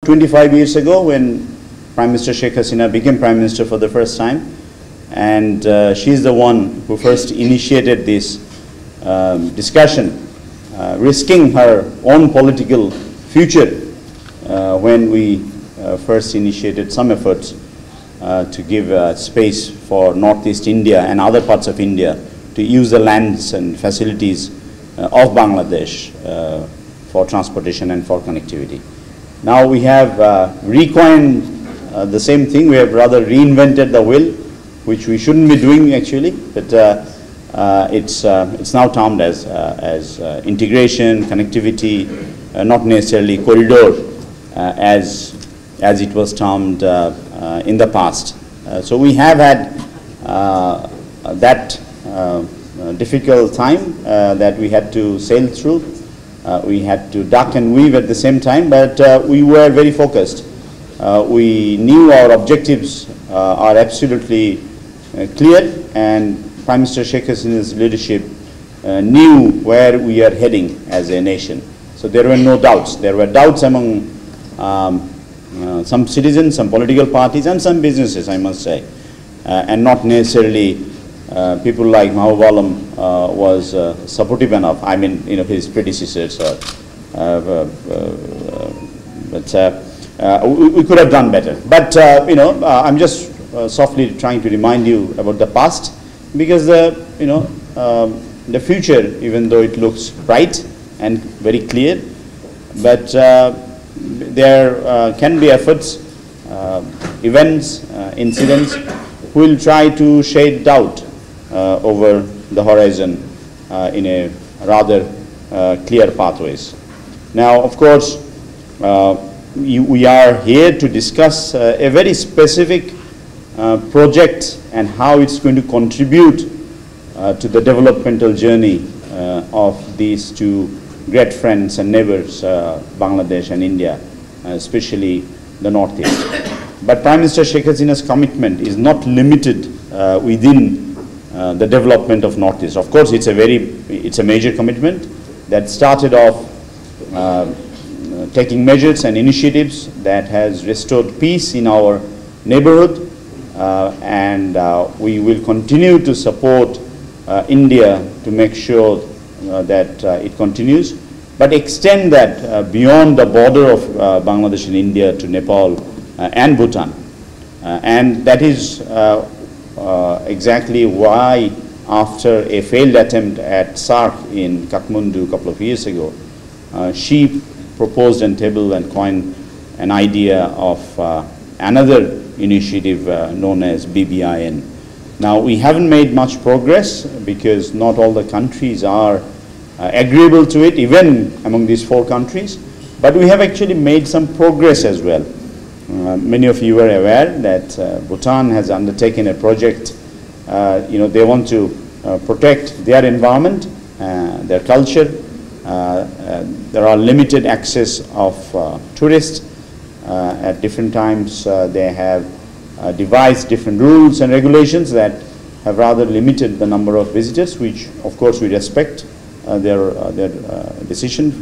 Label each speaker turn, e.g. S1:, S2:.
S1: 25 years ago when Prime Minister Sheikh Hasina became Prime Minister for the first time, and she's the one who first initiated this discussion, risking her own political future when we first initiated some efforts to give space for Northeast India and other parts of India to use the lands and facilities of Bangladesh for transportation and for connectivity. Now we have recoined the same thing. We have rather reinvented the wheel, which we shouldn't be doing actually, but it's now termed as integration, connectivity, not necessarily corridor as it was termed in the past. So we have had that difficult time that we had to sail through. We had to duck and weave at the same time, but we were very focused. We knew our objectives are absolutely clear, and Prime Minister Sheikh Hasina's leadership knew where we are heading as a nation. So there were no doubts. There were doubts among some citizens, some political parties, and some businesses, I must say, and not necessarily people like Mahabalam was supportive enough. I mean, his predecessors. We could have done better. But I'm just softly trying to remind you about the past, because the future, even though it looks bright and very clear, but there can be efforts, events, incidents will try to shade doubt over the horizon in a rather clear pathways. Now, of course, we are here to discuss a very specific project and how it's going to contribute to the developmental journey of these two great friends and neighbors, Bangladesh and India, especially the Northeast. But Prime Minister Sheikh Hasina's commitment is not limited within the development of Northeast. Of course, it's a major commitment that started off taking measures and initiatives that has restored peace in our neighborhood, and we will continue to support India to make sure that it continues, but extend that beyond the border of Bangladesh and India to Nepal and Bhutan. And that is exactly why, after a failed attempt at SAARC in Kathmandu a couple of years ago, she proposed and tabled and coined an idea of another initiative known as BBIN. Now, we haven't made much progress because not all the countries are agreeable to it, even among these 4 countries, but we have actually made some progress as well. Many of you are aware that Bhutan has undertaken a project. They want to protect their environment, their culture. There are limited access of tourists. At different times, they have devised different rules and regulations that have rather limited the number of visitors, which of course we respect their decision.